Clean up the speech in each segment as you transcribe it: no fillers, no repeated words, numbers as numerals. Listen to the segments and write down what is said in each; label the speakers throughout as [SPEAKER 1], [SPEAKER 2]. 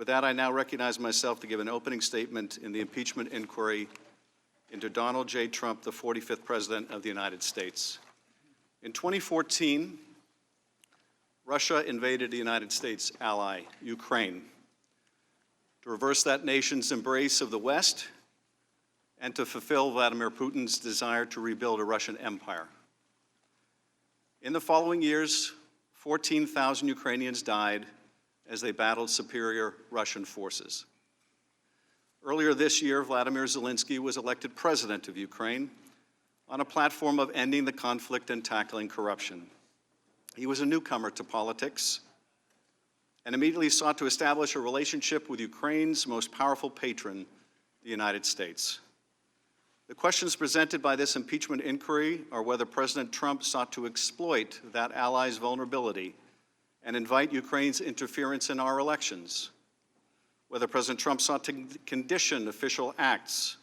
[SPEAKER 1] With that, I now recognize myself to give an opening statement in the impeachment inquiry into Donald J. Trump, the 45th President of the United States. In 2014, Russia invaded the United States ally, Ukraine, to reverse that nation's embrace of the West and to fulfill Vladimir Putin's desire to rebuild a Russian empire. In the following years, 14,000 Ukrainians died as they battled superior Russian forces. Earlier this year, Vladimir Zelensky was elected president of Ukraine on a platform of ending the conflict and tackling corruption. He was a newcomer to politics and immediately sought to establish a relationship with Ukraine's most powerful patron, the United States. The questions presented by this impeachment inquiry are whether President Trump sought to exploit that ally's vulnerability and invite Ukraine's interference in our elections, whether President Trump sought to condition official acts,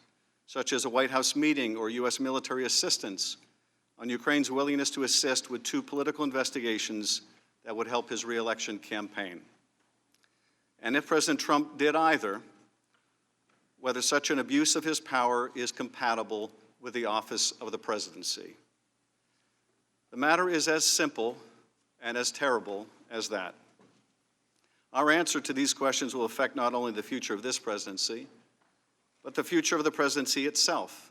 [SPEAKER 1] such as a White House meeting or U.S. military assistance, on Ukraine's willingness to assist with 2 political investigations that would help his re-election campaign. And if President Trump did either, whether such an abuse of his power is compatible with the office of the presidency. The matter is as simple and as terrible as that. Our answer to these questions will affect not only the future of this presidency, but the future of the presidency itself,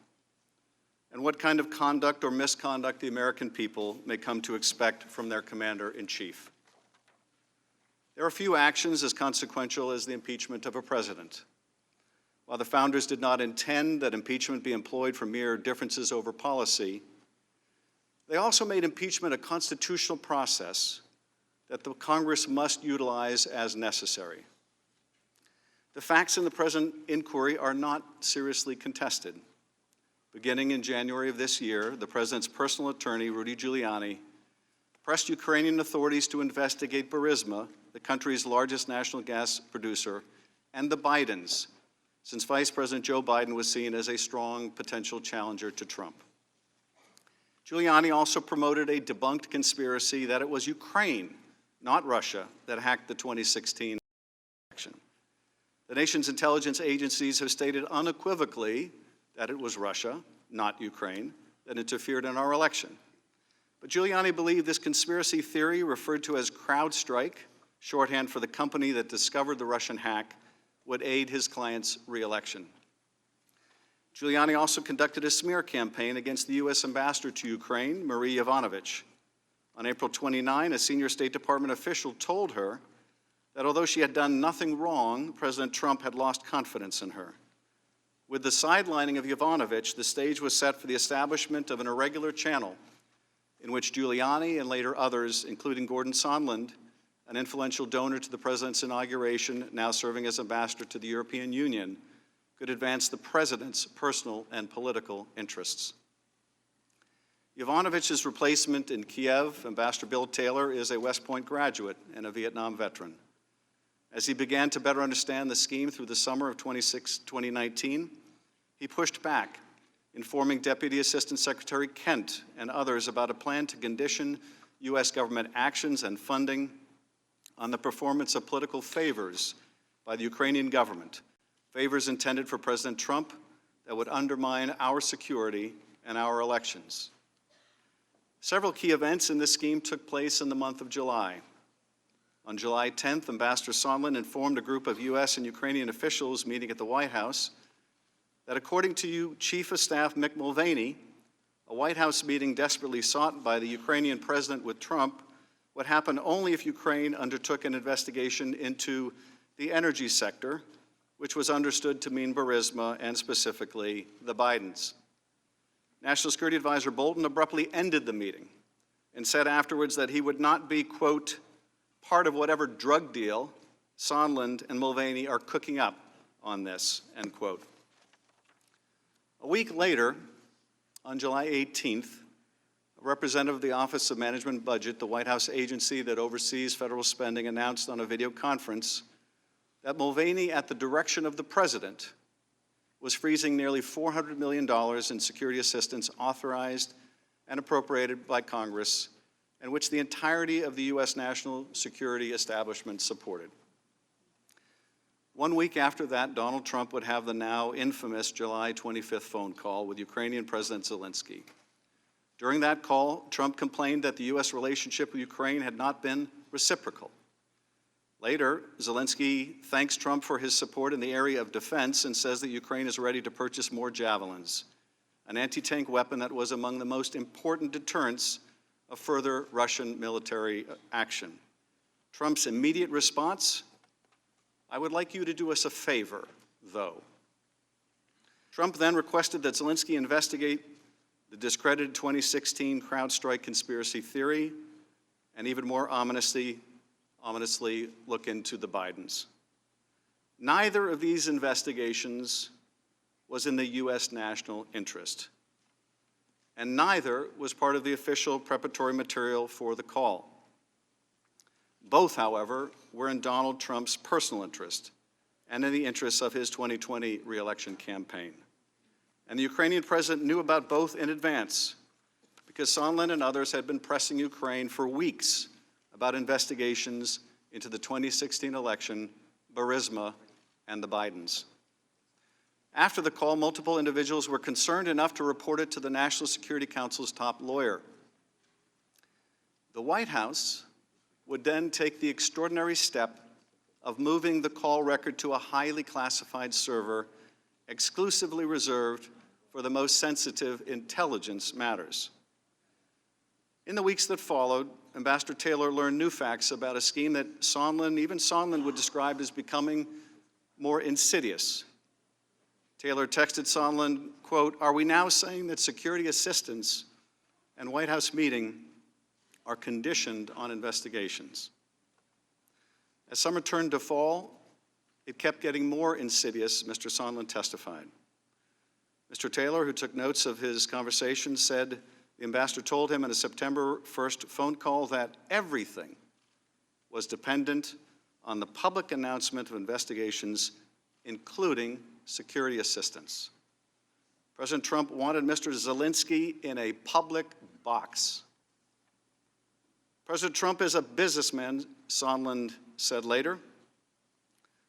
[SPEAKER 1] and what kind of conduct or misconduct the American people may come to expect from their commander-in-chief. There are few actions as consequential as the impeachment of a president. While the founders did not intend that impeachment be employed for mere differences over policy, they also made impeachment a constitutional process that the Congress must utilize as necessary. The facts in the present inquiry are not seriously contested. Beginning in January of this year, the President's personal attorney, Rudy Giuliani, pressed Ukrainian authorities to investigate Burisma, the country's largest natural gas producer, and the Bidens, since Vice President Joe Biden was seen as a strong potential challenger to Trump. Giuliani also promoted a debunked conspiracy that it was Ukraine, not Russia, that hacked the 2016 election. The nation's intelligence agencies have stated unequivocally that it was Russia, not Ukraine, that interfered in our election. But Giuliani believed this conspiracy theory, referred to as CrowdStrike, shorthand for the company that discovered the Russian hack, would aid his client's re-election. Giuliani also conducted a smear campaign against the U.S. ambassador to Ukraine, Marie Yovanovitch. On April 29, a senior State Department official told her that although she had done nothing wrong, President Trump had lost confidence in her. With the sidelining of Yovanovitch, the stage was set for the establishment of an irregular channel in which Giuliani and later others, including Gordon Sondland, an influential donor to the President's inauguration, now serving as ambassador to the European Union, could advance the President's personal and political interests. Yovanovitch's replacement in Kiev, Ambassador Bill Taylor, is a West Point graduate and a Vietnam veteran. As he began to better understand the scheme through the summer of 2019, he pushed back, informing Deputy Assistant Secretary Kent and others about a plan to condition U.S. government actions and funding on the performance of political favors by the Ukrainian government, favors intended for President Trump that would undermine our security and our elections. Several key events in this scheme took place in the month of July. On July 10th, Ambassador Sondland informed a group of U.S. and Ukrainian officials meeting at the White House that according to Chief of Staff Mick Mulvaney, a White House meeting desperately sought by the Ukrainian president with Trump would happen only if Ukraine undertook an investigation into the energy sector, which was understood to mean Burisma and specifically the Bidens. National Security Advisor Bolton abruptly ended the meeting and said afterwards that he would not be, quote, part of whatever drug deal Sondland and Mulvaney are cooking up on this, end quote. A week later, on July 18th, a representative of the Office of Management and Budget, the White House agency that oversees federal spending, announced on a video conference that Mulvaney, at the direction of the president, was freezing nearly $400 million in security assistance authorized and appropriated by Congress, and which the entirety of the U.S. national security establishment supported. 1 week after that, Donald Trump would have the now infamous July 25th phone call with Ukrainian President Zelensky. During that call, Trump complained that the U.S. relationship with Ukraine had not been reciprocal. Later, Zelensky thanks Trump for his support in the area of defense and says that Ukraine is ready to purchase more Javelins, an anti-tank weapon that was among the most important deterrents of further Russian military action. Trump's immediate response: "I would like you to do us a favor, though." Trump then requested that Zelensky investigate the discredited 2016 CrowdStrike conspiracy theory and, even more ominously look into the Bidens. Neither of these investigations was in the U.S. national interest, and neither was part of the official preparatory material for the call. Both, however, were in Donald Trump's personal interest and in the interests of his 2020 re-election campaign. And the Ukrainian president knew about both in advance, because Sondland and others had been pressing Ukraine for weeks about investigations into the 2016 election, Burisma, and the Bidens. After the call, multiple individuals were concerned enough to report it to the National Security Council's top lawyer. The White House would then take the extraordinary step of moving the call record to a highly classified server exclusively reserved for the most sensitive intelligence matters. In the weeks that followed, Ambassador Taylor learned new facts about a scheme that even Sondland would describe as becoming more insidious. Taylor texted Sondland, quote, "Are we now saying that security assistance and White House meeting are conditioned on investigations?" As summer turned to fall, it kept getting more insidious, Mr. Sondland testified. Mr. Taylor, who took notes of his conversation, said the ambassador told him in a September 1st phone call that everything was dependent on the public announcement of investigations, including security assistance. President Trump wanted Mr. Zelensky in a public box. President Trump is a businessman, Sondland said later.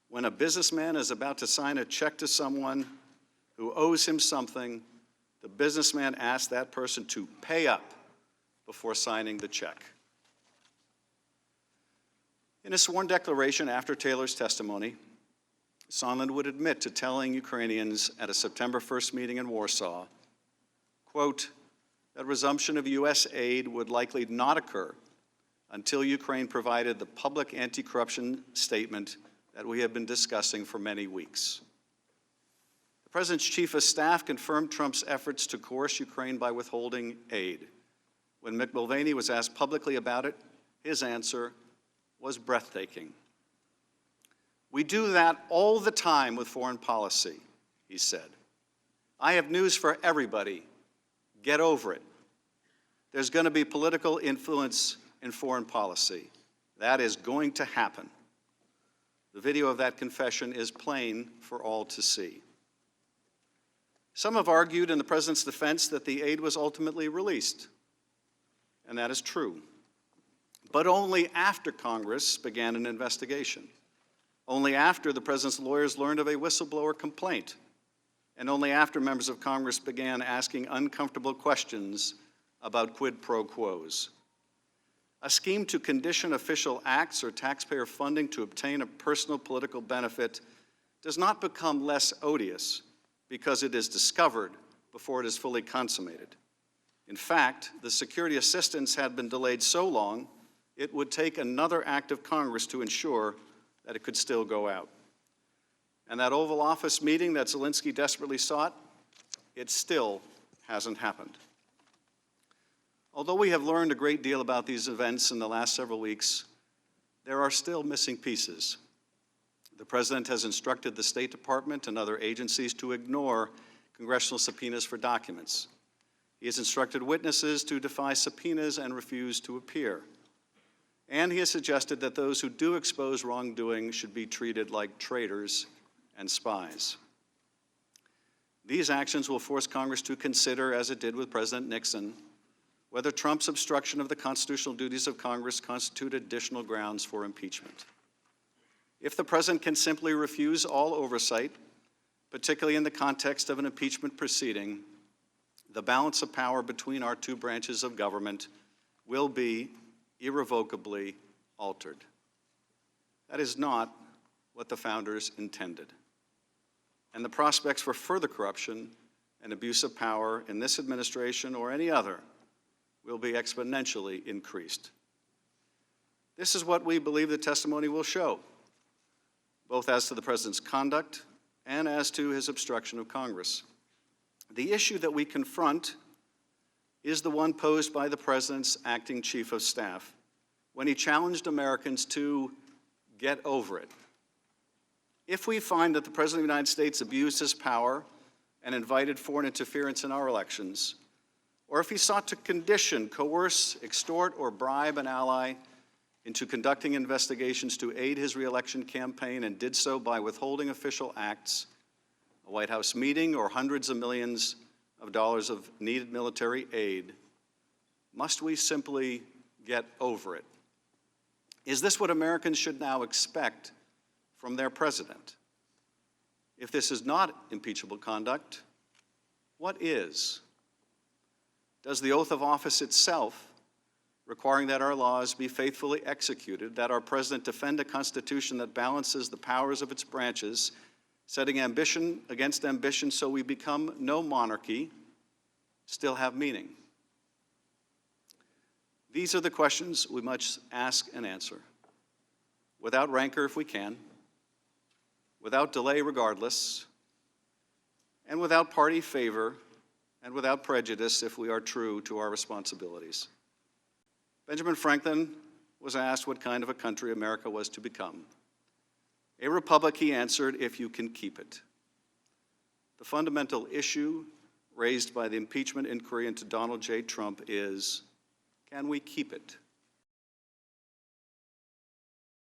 [SPEAKER 1] When a businessman is about to sign a check to someone who owes him something, the businessman asks that person to pay up before signing the check. In a sworn declaration after Taylor's testimony, Sondland would admit to telling Ukrainians at a September 1st meeting in Warsaw, quote, that resumption of U.S. aid would likely not occur until Ukraine provided the public anti-corruption statement that we have been discussing for many weeks. The President's chief of staff confirmed Trump's efforts to coerce Ukraine by withholding aid. When Mick Mulvaney was asked publicly about it, his answer was breathtaking. "We do that all the time with foreign policy," he said. "I have news for everybody. Get over it. There's going to be political influence in foreign policy. That is going to happen." The video of that confession is plain for all to see. Some have argued in the President's defense that the aid was ultimately released, and that is true, but only after Congress began an investigation, only after the President's lawyers learned of a whistleblower complaint, and only after members of Congress began asking uncomfortable questions about quid pro quos. A scheme to condition official acts or taxpayer funding to obtain a personal political benefit does not become less odious because it is discovered before it is fully consummated. In fact, the security assistance had been delayed so long, it would take another act of Congress to ensure that it could still go out. And that Oval Office meeting that Zelensky desperately sought, it still hasn't happened. Although we have learned a great deal about these events in the last several weeks, there are still missing pieces. The President has instructed the State Department and other agencies to ignore congressional subpoenas for documents. He has instructed witnesses to defy subpoenas and refuse to appear. And he has suggested that those who do expose wrongdoing should be treated like traitors and spies. These actions will force Congress to consider, as it did with President Nixon, whether Trump's obstruction of the constitutional duties of Congress constitute additional grounds for impeachment. If the president can simply refuse all oversight, particularly in the context of an impeachment proceeding, the balance of power between our two branches of government will be irrevocably altered. That is not what the founders intended. And the prospects for further corruption and abuse of power in this administration or any other will be exponentially increased. This is what we believe the testimony will show, both as to the president's conduct and as to his obstruction of Congress. The issue that we confront is the one posed by the president's acting chief of staff when he challenged Americans to get over it. If we find that the President of the United States abused his power and invited foreign interference in our elections, or if he sought to condition, coerce, extort, or bribe an ally into conducting investigations to aid his re-election campaign and did so by withholding official acts, a White House meeting, or hundreds of millions of dollars of needed military aid, must we simply get over it? Is this what Americans should now expect from their president? If this is not impeachable conduct, what is? Does the oath of office itself, requiring that our laws be faithfully executed, that our president defend a constitution that balances the powers of its branches, setting ambition against ambition so we become no monarchy, still have meaning? These are the questions we must ask and answer, without rancor if we can, without delay regardless, and without party favor and without prejudice if we are true to our responsibilities. Benjamin Franklin was asked what kind of a country America was to become. A republic, he answered, if you can keep it. The fundamental issue raised by the impeachment inquiry into Donald J. Trump is, can we keep it?